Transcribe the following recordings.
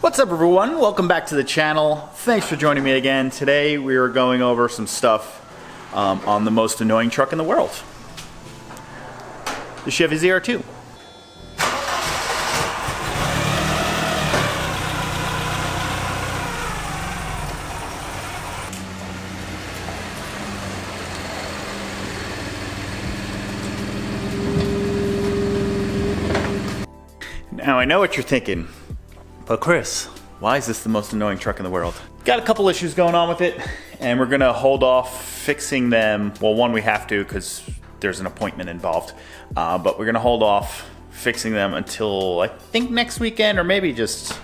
What's up everyone? Welcome back to the channel. Thanks for joining me again. Today we are going over some stuff on the most annoying truck in the world. The Chevy ZR2. Now I know what you're thinking. But Chris, why is this the most annoying truck in the world? Got a couple issues going on with it, and we're gonna hold off fixing them. Well, one we have to because there's an appointment involved, but we're gonna hold off fixing them until I think next weekend or maybe just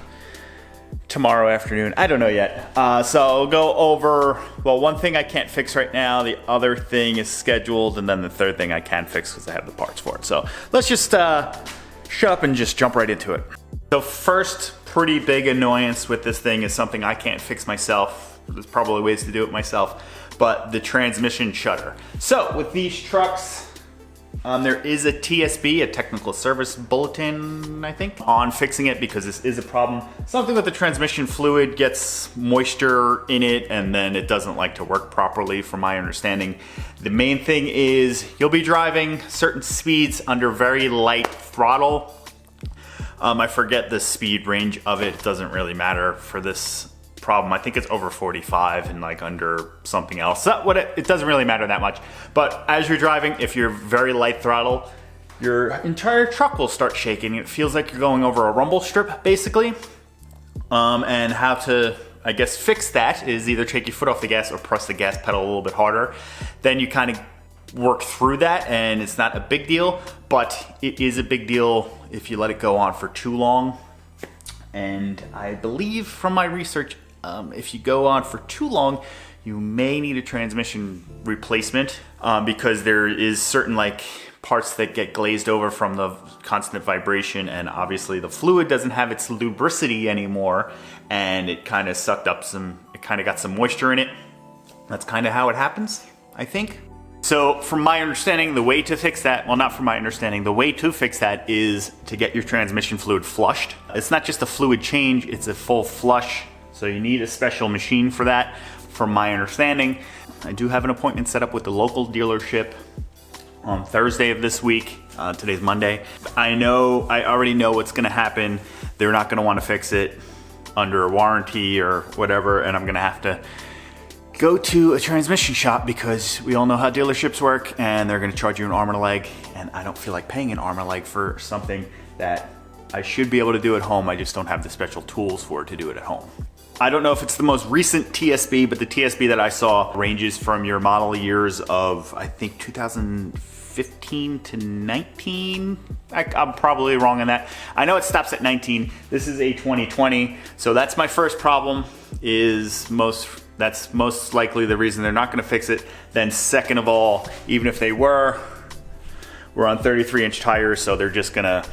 tomorrow afternoon. I don't know yet. So I'll go over, well, one thing I can't fix right now, the other thing is scheduled, and then the third thing I can fix because I have the parts for it. So let's just shut up and just jump right into it. So first pretty big annoyance with this thing is something I can't fix myself. There's probably ways to do it myself, but the transmission shutter. So with these trucks, there is a TSB, a technical service bulletin, I think, on fixing it because this is a problem. Something with the transmission fluid gets moisture in it and then it doesn't like to work properly from my understanding. The main thing is you'll be driving certain speeds under very light throttle. I forget the speed range of it. It doesn't really matter for this problem. I think it's over 45 and like under something else. It doesn't really matter that much. But as you're driving, if you're very light throttle, your entire truck will start shaking. It feels like you're going over a rumble strip, basically. And how to, I guess, fix that is either take your foot off the gas or press the gas pedal a little bit harder. Then you kind of work through that, and it's not a big deal, but it is a big deal if you let it go on for too long. And I believe from my research, if you go on for too long, you may need a transmission replacement because there is certain like parts that get glazed over from the constant vibration, and obviously the fluid doesn't have its lubricity anymore, and it kind of sucked up it kind of got some moisture in it. That's kind of how it happens, I think. So from my understanding, the way to fix that, well, not from my understanding, the way to fix that is to get your transmission fluid flushed. It's not just a fluid change, it's a full flush. So you need a special machine for that, from my understanding. I do have an appointment set up with the local dealership on Thursday of this week. Today's Monday. I already know what's gonna happen. They're not gonna wanna fix it under warranty or whatever, and I'm gonna have to go to a transmission shop because we all know how dealerships work and they're gonna charge you an arm and a leg, and I don't feel like paying an arm and a leg for something that I should be able to do at home. I just don't have the special tools for it to do it at home. I don't know if it's the most recent TSB, but the TSB that I saw ranges from your model years of, I think, 2015 to 19. I'm probably wrong on that. I know it stops at 19. This is a 2020, so that's my first problem, that's most likely the reason they're not gonna fix it. Then second of all, even if they we're on 33-inch tires, so they're just gonna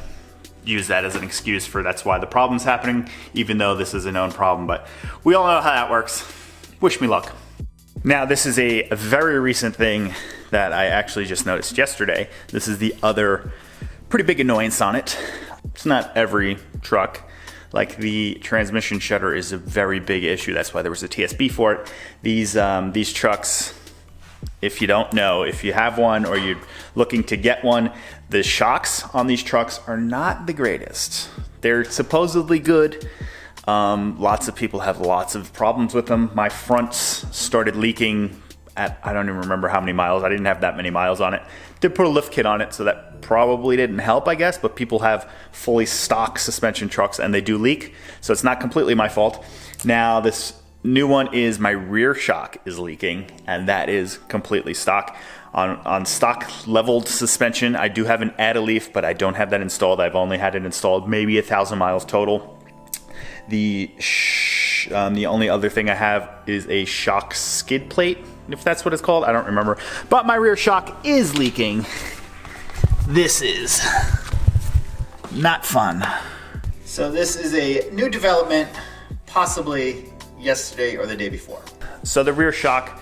use that as an excuse for that's why the problem's happening, even though this is a known problem, but we all know how that works. Wish me luck. Now this is a very recent thing that I actually just noticed yesterday. This is the other pretty big annoyance on it. It's not every truck. Like the transmission shutter is a very big issue. That's why there was a TSB for it. These trucks, if you don't know, if you have one or you're looking to get one, the shocks on these trucks are not the greatest. They're supposedly good. Lots of people have lots of problems with them. My fronts started leaking at, I don't even remember how many miles. I didn't have that many miles on it. Did put a lift kit on it, so that probably didn't help, I guess, but people have fully stock suspension trucks and they do leak, so it's not completely my fault. Now this new one is my rear shock is leaking, and that is completely stock. On stock leveled suspension, I do have an add-a-leaf, but I don't have that installed. I've only had it installed maybe 1,000 miles total. The only other thing I have is a shock skid plate, if that's what it's called. I don't remember. But my rear shock is leaking. This is not fun. So this is a new development, possibly yesterday or the day before. So the rear shock,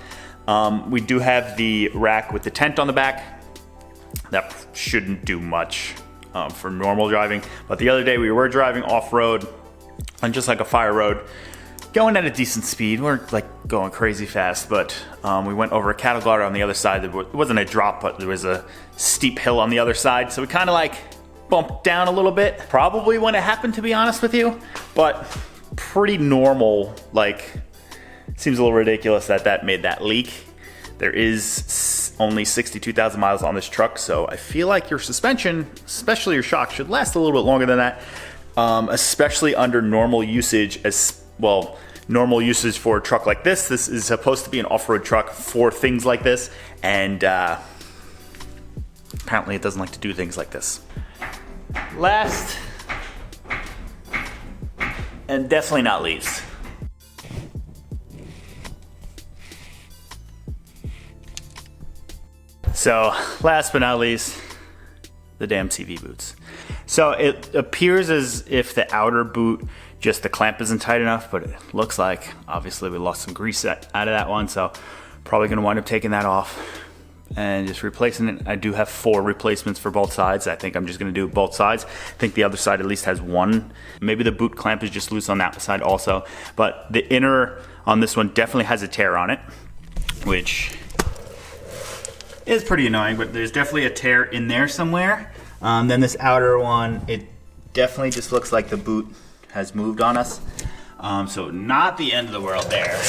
we do have the rack with the tent on the back. That shouldn't do much for normal driving. But the other day we were driving off-road on just like a fire road, going at a decent speed. We're like going crazy fast, but we went over a cattle guard on the other side. It wasn't a drop, but there was a steep hill on the other side. So we kind of like bumped down a little bit. Probably when it happened, to be honest with you, but pretty normal. Like, seems a little ridiculous that that made that leak. There is only 62,000 miles on this truck, so I feel like your suspension, especially your shock, should last a little bit longer than that, especially under normal usage. As well, normal usage for a truck like this. This is supposed to be an off-road truck for things like this, and apparently it doesn't like to do things like this. Last, and definitely not least, so last but not least, the damn CV boots. So it appears as if the outer boot, just the clamp isn't tight enough, but it looks like obviously we lost some grease out of that one, so probably gonna wind up taking that off and just replacing it. I do have 4 replacements for both sides. I think I'm just gonna do both sides. I think the other side at least has 1. Maybe the boot clamp is just loose on that side also, but the inner on this one definitely has a tear on it, which is pretty annoying, but there's definitely a tear in there somewhere. Then this outer one, it definitely just looks like the boot has moved on us. So not the end of the world there.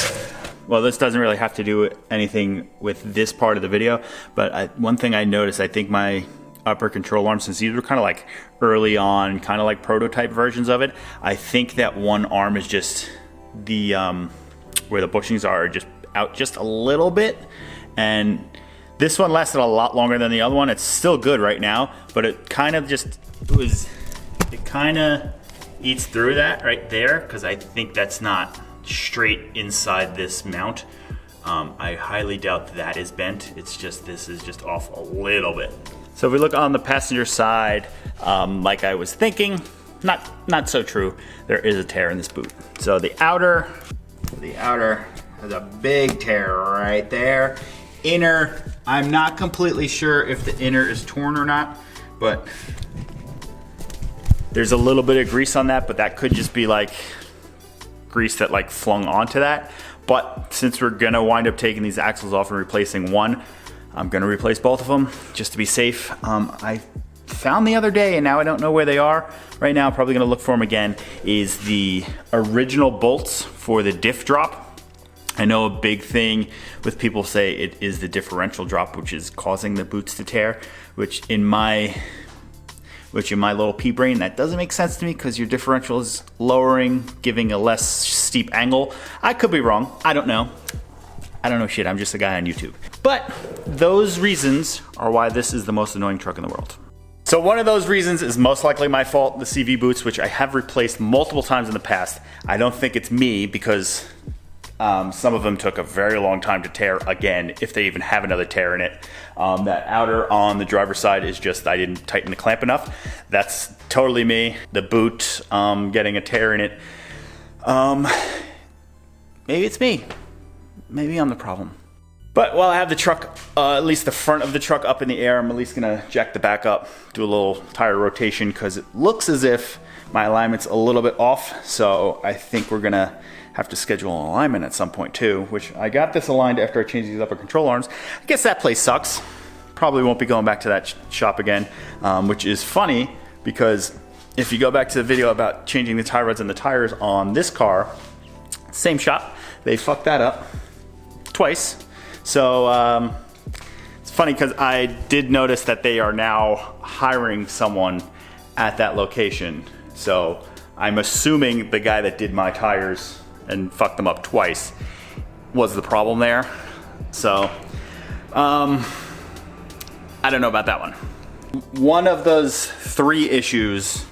Well, this doesn't really have to do anything with this part of the video, but one thing I noticed, I think my upper control arm, since these were kind of like early on, kind of like prototype versions of it, I think that one arm is just the, where the bushings are just out just a little bit. And this one lasted a lot longer than the other one. It's still good right now, but it kind of just it kind of eats through that right there, because I think that's not straight inside this mount. I highly doubt that is bent. It's just, this is just off a little bit. So if we look on the passenger side, like I was thinking, not so true. There is a tear in this boot. So the outer has a big tear right there. Inner, I'm not completely sure if the inner is torn or not, but there's a little bit of grease on that, but that could just be like grease that like flung onto that. But since we're gonna wind up taking these axles off and replacing one, I'm gonna replace both of them just to be safe. I found the other day, and now I don't know where they are. Right now, I'm probably gonna look for them again, is the original bolts for the diff drop. I know a big thing with people say it is the differential drop, which is causing the boots to tear, which in my little pea brain, that doesn't make sense to me, because your differential is lowering, giving a less steep angle. I could be wrong, I don't know. I don't know shit, I'm just a guy on YouTube. But those reasons are why this is the most annoying truck in the world. So one of those reasons is most likely my fault, the CV boots, which I have replaced multiple times in the past. I don't think it's me, because some of them took a very long time to tear again, if they even have another tear in it. That outer on the driver's side is just, I didn't tighten the clamp enough. That's totally me. The boot getting a tear in it. Maybe it's me. Maybe I'm the problem. But while I have the truck, at least the front of the truck up in the air, I'm at least gonna jack the back up, do a little tire rotation, because it looks as if my alignment's a little bit off. So I think we're gonna have to schedule an alignment at some point too, which I got this aligned after I changed these upper control arms. I guess that place sucks. Probably won't be going back to that shop again, which is funny, because if you go back to the video about changing the tie rods and the tires on this car, same shop, they fucked that up twice. So it's funny, because I did notice that they are now hiring someone at that location. So I'm assuming the guy that did my tires and fucked them up twice was the problem there. So I don't know about that one. One of those 3 issues,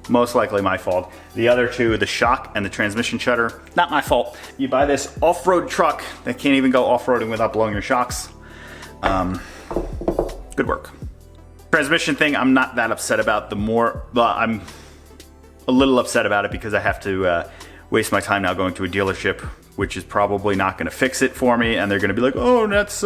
most likely my fault. The other 2, the shock and the transmission shutter, not my fault. You buy this off-road truck that can't even go off-roading without blowing your shocks. Good work. Transmission thing, I'm not that upset about. I'm a little upset about it, because I have to waste my time now going to a dealership, which is probably not gonna fix it for me, and they're gonna be like, oh, that's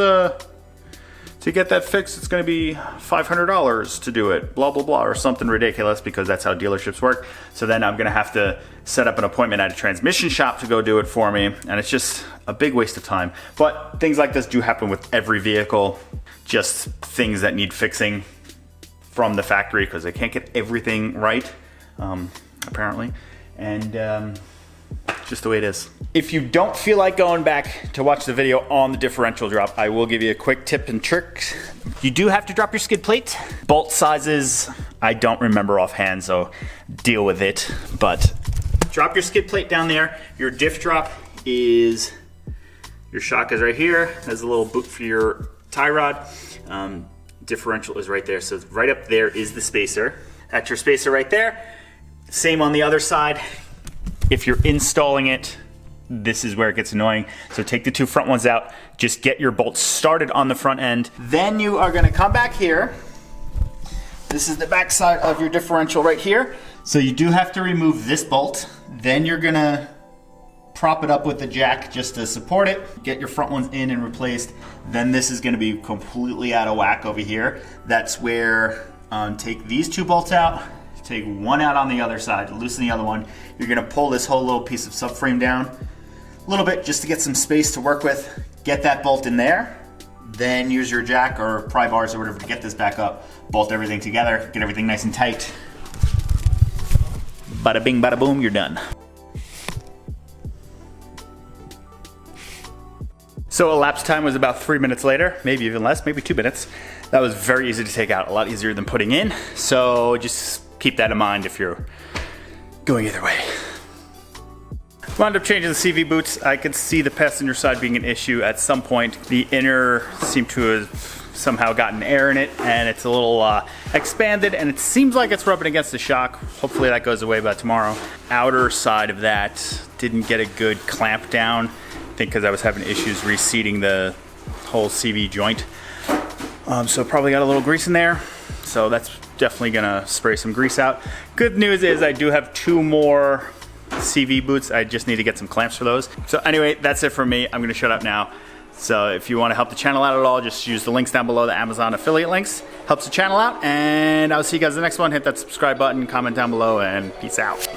to get that fixed, it's gonna be $500 to do it, blah, blah, blah, or something ridiculous, because that's how dealerships work. So then I'm gonna have to set up an appointment at a transmission shop to go do it for me, and it's just a big waste of time. But things like this do happen with every vehicle, just things that need fixing from the factory, because they can't get everything right, apparently. And just the way it is. If you don't feel like going back to watch the video on the differential drop, I will give you a quick tip and trick. You do have to drop your skid plate. Bolt sizes, I don't remember offhand, so deal with it. But drop your skid plate down there. Your diff drop is, your shock is right here. There's a little boot for your tie rod. Differential is right there. So right up there is the spacer. That's your spacer right there. Same on the other side. If you're installing it, this is where it gets annoying. So take the two front ones out, just get your bolts started on the front end. Then you are gonna come back here. This is the back side of your differential right here. So you do have to remove this bolt. Then you're gonna prop it up with the jack just to support it. Get your front ones in and replaced. Then this is gonna be completely out of whack over here. That's where, take these two bolts out, take one out on the other side, loosen the other one. You're gonna pull this whole little piece of subframe down a little bit just to get some space to work with. Get that bolt in there, then use your jack or pry bars or whatever to get this back up. Bolt everything together, get everything nice and tight. Bada bing, bada boom, you're done. So elapsed time was about 3 minutes later, maybe even less, maybe 2 minutes. That was very easy to take out, a lot easier than putting in. So just keep that in mind if you're going either way. Wound up changing the CV boots. I could see the passenger side being an issue at some point. The inner seemed to have somehow gotten air in it, and it's a little expanded, and it seems like it's rubbing against the shock. Hopefully that goes away by tomorrow. Outer side of that didn't get a good clamp down. I think because I was having issues reseating the whole CV joint. So probably got a little grease in there. So that's definitely gonna spray some grease out. Good news is I do have 2 more CV boots. I just need to get some clamps for those. So anyway, that's it for me. I'm gonna shut up now. So if you wanna help the channel out at all, just use the links down below, the Amazon affiliate links. Helps the channel out, and I'll see you guys in the next one. Hit that subscribe button, comment down below, and peace out.